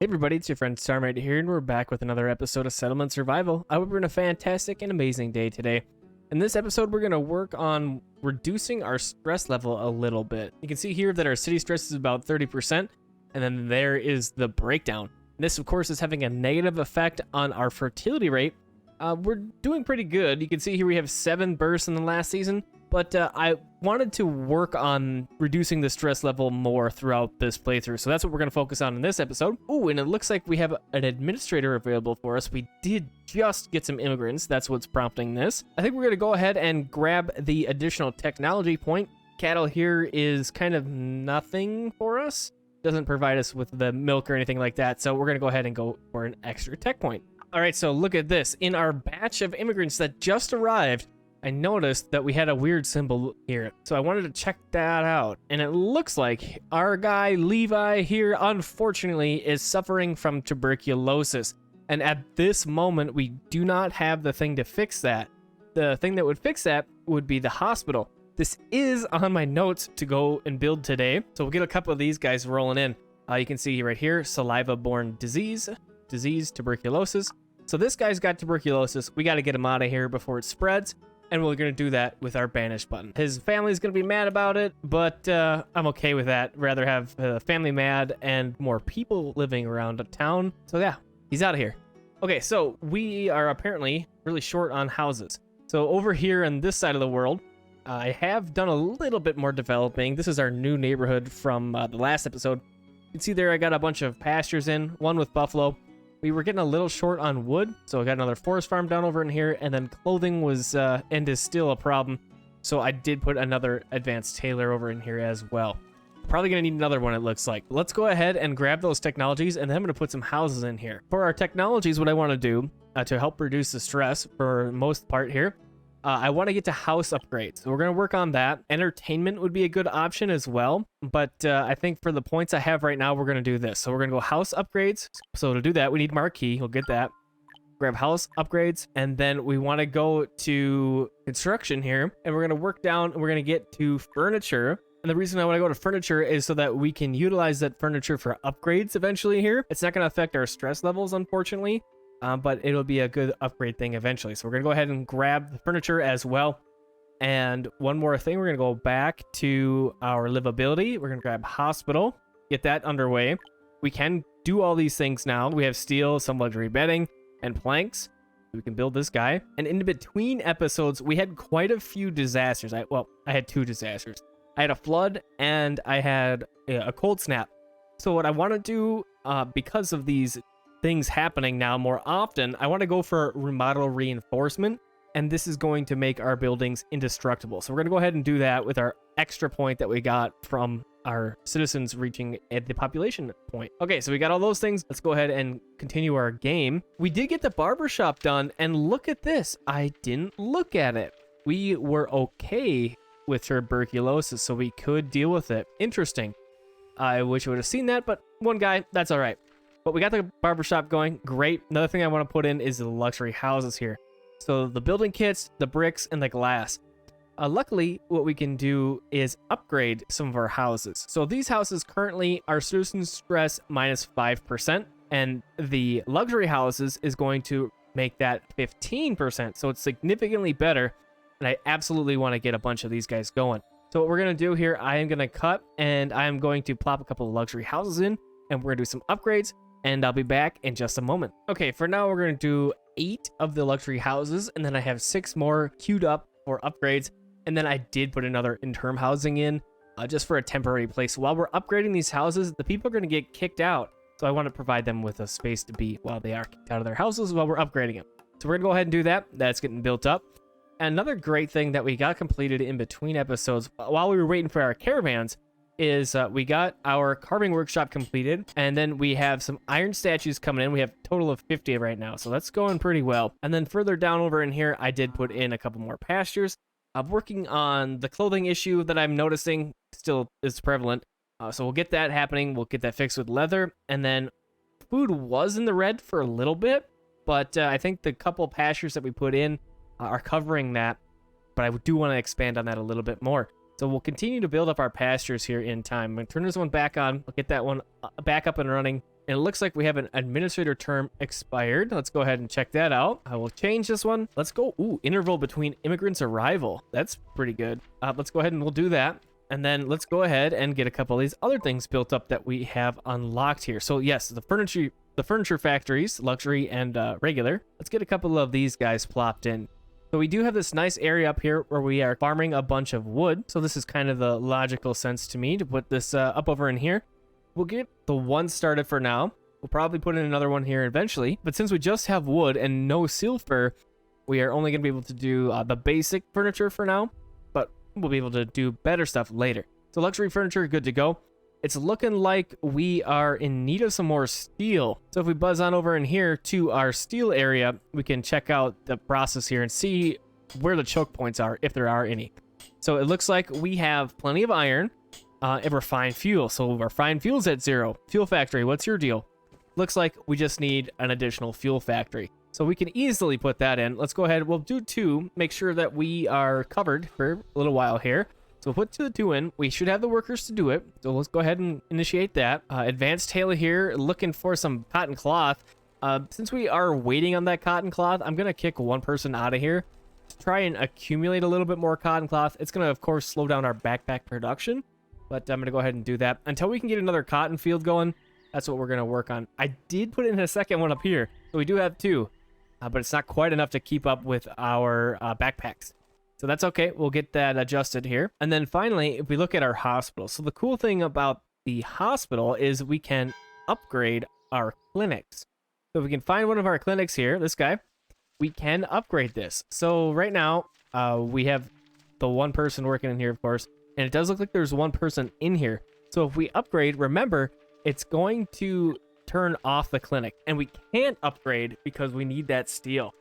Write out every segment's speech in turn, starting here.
Hey everybody, it's your friend Sarmate here, and we're back with another episode of Settlement Survival. I hope we're in a fantastic and amazing day today. In this episode, we're going to work on reducing our stress level a little bit. You can see here that our city stress is about 30%, and then there is the breakdown. This, of course, is having a negative effect on our fertility rate. We're doing pretty good. You can see here we have 7 births in the last season, but I wanted to work on reducing the stress level more throughout this playthrough. So that's what we're going to focus on in this episode. Oh, and it looks like we have an administrator available for us. We did just get some immigrants. That's what's prompting this. I think we're going to go ahead and grab the additional technology point. Cattle here is kind of nothing for us. Doesn't provide us with the milk or anything like that. So we're going to go ahead and go for an extra tech point. All right, so look at this. In our batch of immigrants that just arrived, I noticed that we had a weird symbol here. So I wanted to check that out. And it looks like our guy Levi here, unfortunately, is suffering from tuberculosis. And at this moment, we do not have the thing to fix that. The thing that would fix that would be the hospital. This is on my notes to go and build today. So we'll get a couple of these guys rolling in. You can see right here, saliva-borne disease, tuberculosis. So this guy's got tuberculosis. We got to get him out of here before it spreads. And we're going to do that with our banish button. His family's going to be mad about it, but I'm okay with that. Rather have family mad and more people living around the town. So yeah, he's out of here. Okay, so we are apparently really short on houses. So over here on this side of the world, I have done a little bit more developing. This is our new neighborhood from the last episode. You can see there I got a bunch of pastures in, one with buffalo. We were getting a little short on wood, so I got another forest farm down over in here, and then clothing was and is still a problem, so I did put another advanced tailor over in here as well. Probably gonna need another one, it looks like. Let's go ahead and grab those technologies, and then I'm gonna put some houses in here. For our technologies, what I want to do to help reduce the stress for most part here, I want to get to house upgrades. So we're going to work on that. Entertainment would be a good option as well. But I think for the points I have right now, we're going to do this. So we're going to go house upgrades. So to do that, we need marquee. We'll get that. Grab house upgrades. And then we want to go to construction here. And we're going to work down and we're going to get to furniture. And the reason I want to go to furniture is so that we can utilize that furniture for upgrades eventually here. It's not going to affect our stress levels, unfortunately. But it'll be a good upgrade thing eventually. So we're going to go ahead and grab the furniture as well. And one more thing, we're going to go back to our livability. We're going to grab hospital, get that underway. We can do all these things now. We have steel, some luxury bedding, and planks. We can build this guy. And in between episodes, we had quite a few disasters. I had 2 disasters. I had a flood and I had a cold snap. So what I want to do, because of these things happening now more often, I want to go for remodel reinforcement, and this is going to make our buildings indestructible. So we're going to go ahead and do that with our extra point that we got from our citizens reaching at the population point. Okay, so we got all those things. Let's go ahead and continue our game. We did get the barbershop done, and look at this. I didn't look at it. We were okay with tuberculosis, so we could deal with it. Interesting. I wish I would have seen that, but one guy, that's all right. But we got the barbershop going. Great. Another thing I want to put in is the luxury houses here. So the building kits, the bricks, and the glass. Luckily, what we can do is upgrade some of our houses. So these houses currently are citizen stress minus 5%. And the luxury houses is going to make that 15%. So it's significantly better. And I absolutely want to get a bunch of these guys going. So what we're going to do here, I am going to cut and I am going to plop a couple of luxury houses in. And we're going to do some upgrades. And I'll be back in just a moment. Okay, for now, we're going to do 8 of the luxury houses. And then I have 6 more queued up for upgrades. And then I did put another interim housing in just for a temporary place. While we're upgrading these houses, the people are going to get kicked out. So I want to provide them with a space to be while they are kicked out of their houses while we're upgrading them. So we're going to go ahead and do that. That's getting built up. Another great thing that we got completed in between episodes while we were waiting for our caravans is we got our carving workshop completed, and then we have some iron statues coming in. We have a total of 50 right now, so that's going pretty well. And then further down over in here, I did put in a couple more pastures. I'm working on the clothing issue that I'm noticing still is prevalent, so we'll get that happening. We'll get that fixed with leather, and then food was in the red for a little bit, but I think the couple pastures that we put in are covering that, but I do want to expand on that a little bit more. So we'll continue to build up our pastures here in time. I'm going to turn this one back on. I'll get that one back up and running And it looks like we have an administrator term expired. Let's go ahead and check that out. I will change this one. Let's go. Ooh, interval between immigrants' arrival. That's pretty good. Let's go ahead and we'll do that. And then let's go ahead and get a couple of these other things built up that we have unlocked here. So yes, the furniture factories, luxury and regular. Let's get a couple of these guys plopped in. So we do have this nice area up here where we are farming a bunch of wood. So this is kind of the logical sense to me to put this up over in here. We'll get the one started for now. We'll probably put in another one here eventually. But since we just have wood and no silver, we are only going to be able to do the basic furniture for now. But we'll be able to do better stuff later. So luxury furniture, good to go. It's looking like we are in need of some more steel. So if we buzz on over in here to our steel area, we can check out the process here and see where the choke points are, if there are any. So it looks like we have plenty of iron and refined fuel. So refined fuel's at 0. Fuel factory, what's your deal? Looks like we just need an additional fuel factory. So we can easily put that in. Let's go ahead. We'll do 2. Make sure that we are covered for a little while here. So we'll put 2 in. We should have the workers to do it. So let's go ahead and initiate that. Advanced tailor here, looking for some cotton cloth. Since we are waiting on that cotton cloth, I'm going to kick one person out of here to try and accumulate a little bit more cotton cloth. It's going to, of course, slow down our backpack production. But I'm going to go ahead and do that. Until we can get another cotton field going, that's what we're going to work on. I did put in a second one up here. So we do have 2. But it's not quite enough to keep up with our backpacks. So that's okay. We'll get that adjusted here. And then finally, if we look at our hospital. So the cool thing about the hospital is we can upgrade our clinics. So if we can find one of our clinics here, this guy, we can upgrade this. So right now, we have the one person working in here, of course. And it does look like there's one person in here. So if we upgrade, remember, it's going to turn off the clinic. And we can't upgrade because we need that steel.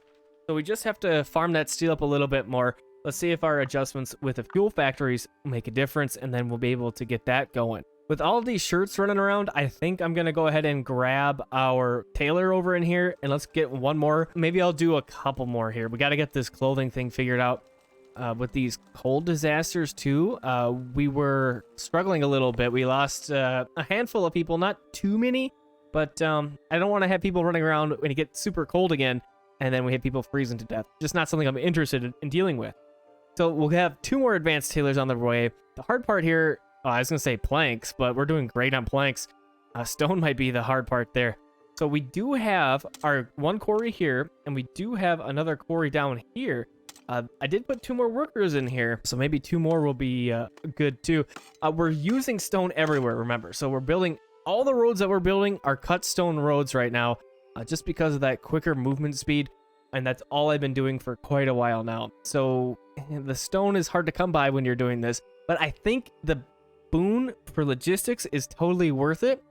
So we just have to farm that steel up a little bit more. Let's see if our adjustments with the fuel factories make a difference, and then we'll be able to get that going. With all of these shirts running around, I think I'm going to go ahead and grab our tailor over in here, and let's get one more. Maybe I'll do a couple more here. We got to get this clothing thing figured out. With these cold disasters, too, we were struggling a little bit. We lost a handful of people, not too many, but I don't want to have people running around when it gets super cold again, and then we have people freezing to death. Just not something I'm interested in dealing with. So we'll have 2 more advanced tailors on the way. The hard part here, I was going to say planks, but we're doing great on planks. Stone might be the hard part there. So we do have our one quarry here, and we do have another quarry down here. I did put 2 more workers in here, so maybe 2 more will be good too. We're using stone everywhere, remember. So we're building, all the roads that we're building are cut stone roads right now, just because of that quicker movement speed. And that's all I've been doing for quite a while now. So the stone is hard to come by when you're doing this. But I think the boon for logistics is totally worth it.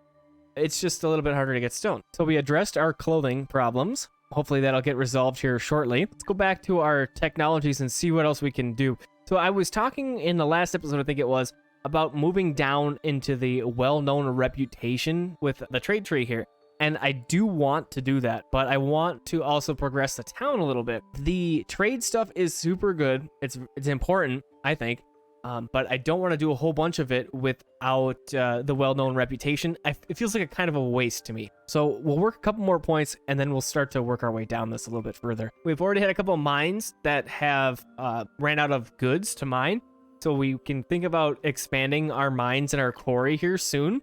It's just a little bit harder to get stone. So we addressed our clothing problems. Hopefully that'll get resolved here shortly. Let's go back to our technologies and see what else we can do. So I was talking in the last episode, I think it was, about moving down into the well-known reputation with the trade tree here. And I do want to do that, but I want to also progress the town a little bit. The trade stuff is super good. It's important, I think, but I don't want to do a whole bunch of it without the well-known reputation. It feels like a kind of a waste to me. So we'll work a couple more points, and then we'll start to work our way down this a little bit further. We've already had a couple of mines that have ran out of goods to mine, so we can think about expanding our mines and our quarry here soon.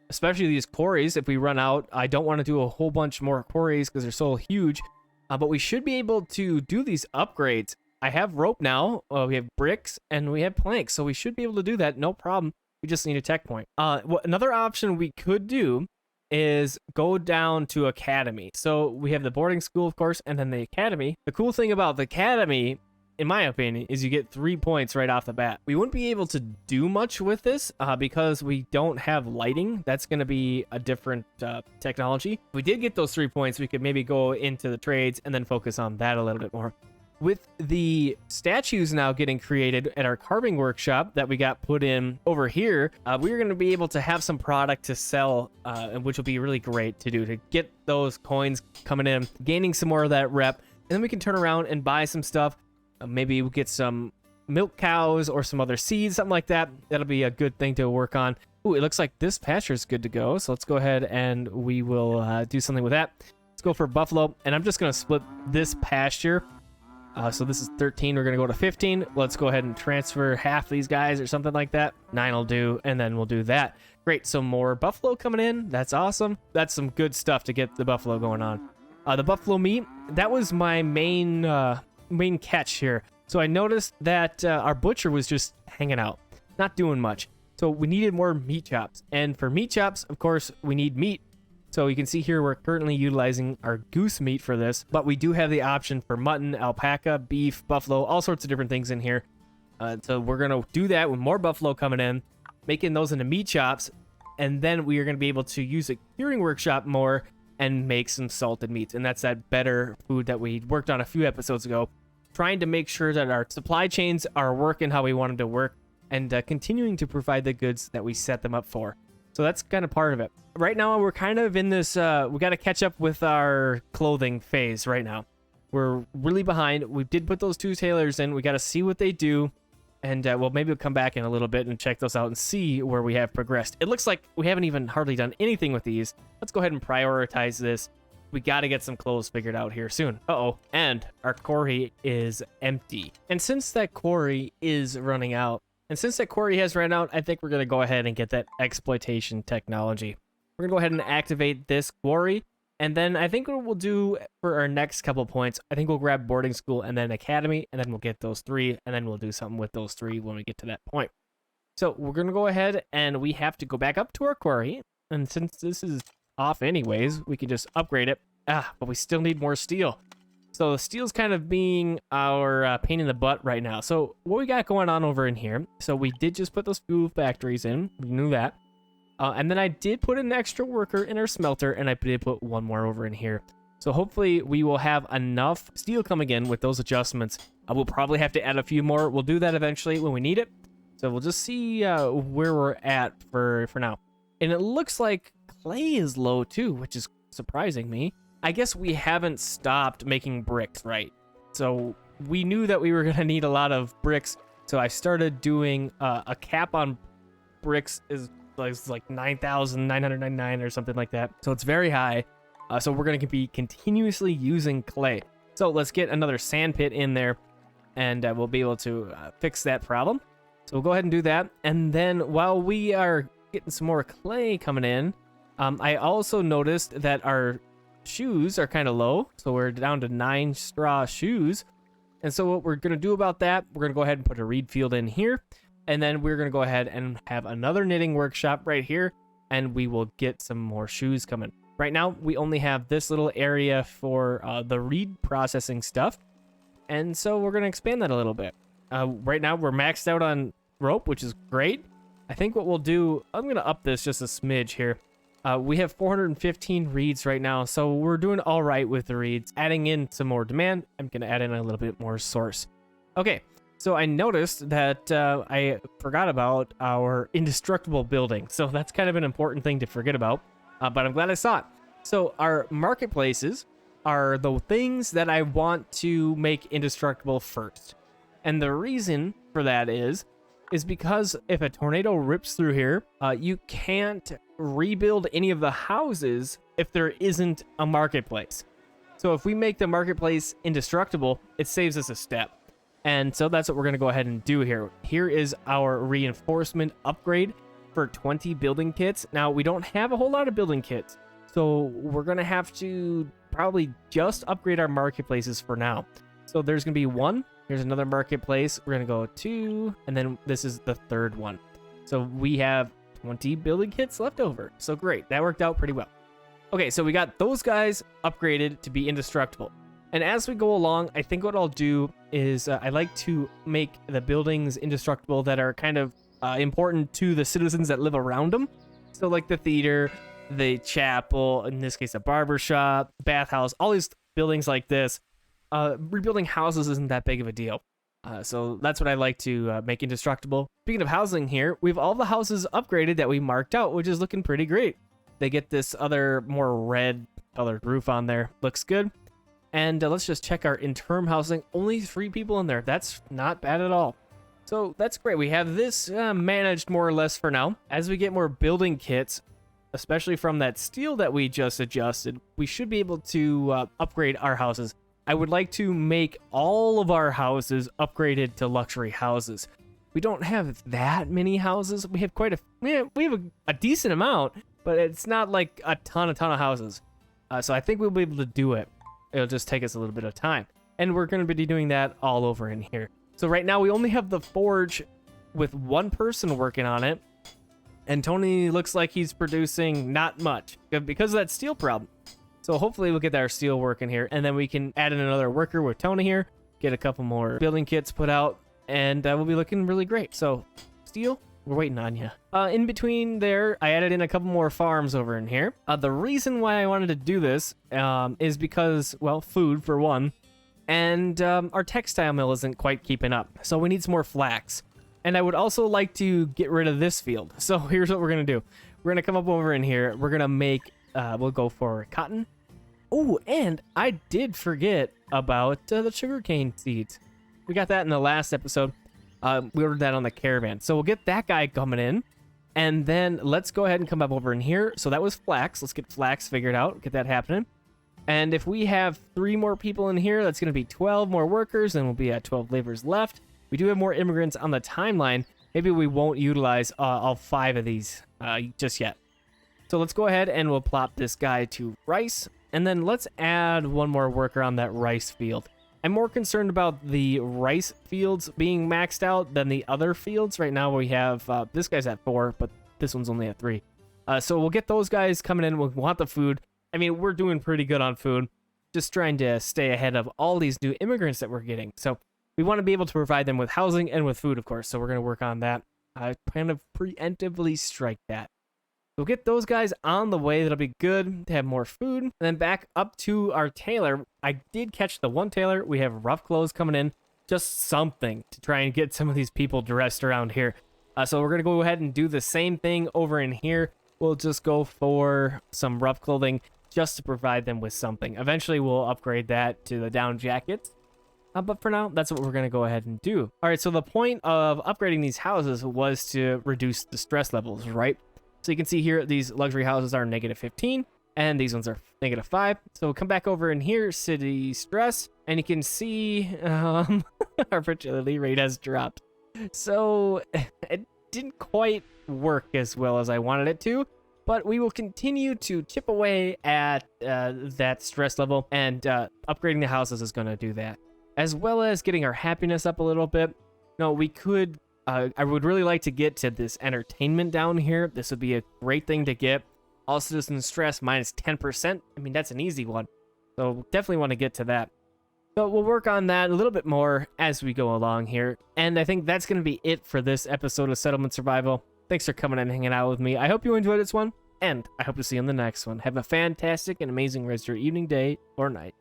Especially these quarries, if we run out. I don't want to do a whole bunch more quarries because they're so huge, but we should be able to do these upgrades. I have rope now, we have bricks, and we have planks, so we should be able to do that, no problem. We just need a tech point. Another option we could do is go down to academy. So we have the boarding school, of course, and then the academy. The cool thing about the academy, in my opinion, is you get 3 points right off the bat. We wouldn't be able to do much with this because we don't have lighting. That's going to be a different technology. If we did get those 3 points, we could maybe go into the trades and then focus on that a little bit more. With the statues now getting created at our carving workshop that we got put in over here, we're going to be able to have some product to sell, which will be really great to do, to get those coins coming in, gaining some more of that rep, and then we can turn around and buy some stuff. Maybe we'll get some milk cows or some other seeds, something like that. That'll be a good thing to work on. Ooh, it looks like this pasture is good to go. So let's go ahead and we will do something with that. Let's go for buffalo. And I'm just going to split this pasture. So this is 13. We're going to go to 15. Let's go ahead and transfer half these guys or something like that. 9 will do. And then we'll do that. Great. So more buffalo coming in. That's awesome. That's some good stuff to get the buffalo going on. The buffalo meat, that was my main catch here. So I noticed that our butcher was just hanging out, not doing much. So we needed more meat chops. And for meat chops, of course, we need meat. So you can see here we're currently utilizing our goose meat for this, but we do have the option for mutton, alpaca, beef, buffalo, all sorts of different things in here. So we're going to do that with more buffalo coming in, making those into meat chops, and then we are going to be able to use a curing workshop more and make some salted meats. And that's that better food that we worked on a few episodes ago, trying to make sure that our supply chains are working how we want them to work, and continuing to provide the goods that we set them up for. So that's kind of part of it. Right now, we're kind of in this, we got to catch up with our clothing phase right now. We're really behind. We did put those 2 tailors in. We got to see what they do. And well, maybe we'll come back in a little bit and check those out and see where we have progressed. It looks like we haven't even hardly done anything with these. Let's go ahead and prioritize this. We got to get some clothes figured out here soon. Uh-oh. And our quarry is empty. And since that quarry is running out, and since that quarry has ran out, I think we're going to go ahead and get that exploitation technology. We're going to go ahead and activate this quarry. And then I think what we'll do for our next couple points, I think we'll grab boarding school and then academy, and then we'll get those 3, and then we'll do something with those 3 when we get to that point. So we're going to go ahead and we have to go back up to our quarry. And since this is off anyways, we can just upgrade it. But we still need more steel. So the steel's kind of being our pain in the butt right now. So what we got going on over in here, so we did just put those 2 factories in. We knew that. And then I did put an extra worker in our smelter, and I did put 1 more over in here. So hopefully we will have enough steel coming in with those adjustments. We'll probably have to add a few more. We'll do that eventually when we need it. So we'll just see where we're at for now. And it looks like clay is low too, which is surprising me. I guess we haven't stopped making bricks, right? So we knew that we were going to need a lot of bricks. So I started doing a cap on bricks is like 9,999 or something like that. So it's very high. So we're going to be continuously using clay. So let's get another sand pit in there, and we'll be able to fix that problem. So we'll go ahead and do that. And then while we are getting some more clay coming in, I also noticed that our shoes are kind of low. So we're down to 9 straw shoes. And so what we're going to do about that, we're going to go ahead and put a reed field in here. And then we're going to go ahead and have another knitting workshop right here. And we will get some more shoes coming. Right now, we only have this little area for the reed processing stuff. And so we're going to expand that a little bit. Right now, we're maxed out on rope, which is great. I think what we'll do, I'm going to up this just a smidge here. We have 415 reeds right now, so we're doing all right with the reeds. Adding in some more demand, I'm going to add in a little bit more source. Okay, so I noticed that I forgot about our indestructible building. So that's kind of an important thing to forget about, but I'm glad I saw it. So our marketplaces are the things that I want to make indestructible first. And the reason for that is because if a tornado rips through here, you can't rebuild any of the houses if there isn't a marketplace. So if we make the marketplace indestructible, it saves us a step. And so that's what we're going to go ahead and do here. Here is our reinforcement upgrade for 20 building kits. Now, we don't have a whole lot of building kits, so we're going to have to probably just upgrade our marketplaces for now. So there's going to be 1. Here's another marketplace. We're going to go 2, and then this is the 3rd one. So we have 20 building kits left over. So great. That worked out pretty well. Okay, so we got those guys upgraded to be indestructible. And as we go along, I think what I'll do is I like to make the buildings indestructible that are kind of important to the citizens that live around them. So like the theater, the chapel, in this case, a barber shop, bathhouse, all these buildings like this. Rebuilding houses isn't that big of a deal. So that's what I like to make indestructible. Speaking of housing here, we have all the houses upgraded that we marked out, which is looking pretty great. They get this other more red colored roof on there. Looks good. And let's just check our interim housing. Only 3 people in there. That's not bad at all. So that's great. We have this managed more or less for now. As we get more building kits, especially from that steel that we just adjusted, we should be able to upgrade our houses. I would like to make all of our houses upgraded to luxury houses. We don't have that many houses. We have we have a decent amount, but it's not like a ton of houses. So I think we'll be able to do it. It'll just take us a little bit of time. And we're going to be doing that all over in here. So right now we only have the forge with one person working on it. And Tony looks like he's producing not much because of that steel problem. So hopefully we'll get our steel working here. And then we can add in another worker with Tony here. Get a couple more building kits put out. And we'll be looking really great. So steel, we're waiting on you. In between there, I added in a couple more farms over in here. The reason why I wanted to do this is because, well, food for one. And our textile mill isn't quite keeping up. So we need some more flax. And I would also like to get rid of this field. So here's what we're going to do. We're going to come up over in here. We're going to make, we'll go for cotton. Oh, and I did forget about the sugarcane seeds. We got that in the last episode. We ordered that on the caravan. So we'll get that guy coming in. And then let's go ahead and come up over in here. So that was flax. Let's get flax figured out. Get that happening. And if we have 3 more people in here, that's going to be 12 more workers. And we'll be at 12 laborers left. We do have more immigrants on the timeline. Maybe we won't utilize all 5 of these just yet. So let's go ahead and we'll plop this guy to rice. And then let's add 1 more worker on that rice field. I'm more concerned about the rice fields being maxed out than the other fields. Right now we have, this guy's at 4, but this one's only at 3. So we'll get those guys coming in. We'll want the food. I mean, we're doing pretty good on food. Just trying to stay ahead of all these new immigrants that we're getting. So we want to be able to provide them with housing and with food, of course. So we're going to work on that. I kind of preemptively strike that. We'll get those guys on the way. That'll be good to have more food. And then back up to our tailor. I did catch the one tailor. We have rough clothes coming in. Just something to try and get some of these people dressed around here. So we're going to go ahead and do the same thing over in here. We'll just go for some rough clothing just to provide them with something. Eventually, we'll upgrade that to the down jackets. But for now, that's what we're going to go ahead and do. All right, so the point of upgrading these houses was to reduce the stress levels, right? So you can see here, these luxury houses are -15, and these ones are -5. So come back over in here, city stress, and you can see our fertility rate has dropped. So it didn't quite work as well as I wanted it to, but we will continue to chip away at that stress level, and upgrading the houses is going to do that. As well as getting our happiness up a little bit. No, we could... I would really like to get to this entertainment down here. This would be a great thing to get. All citizen stress -10%. I mean, that's an easy one. So definitely want to get to that. But we'll work on that a little bit more as we go along here. And I think that's going to be it for this episode of Settlement Survival. Thanks for coming and hanging out with me. I hope you enjoyed this one, and I hope to see you in the next one. Have a fantastic and amazing rest of your evening, day, or night.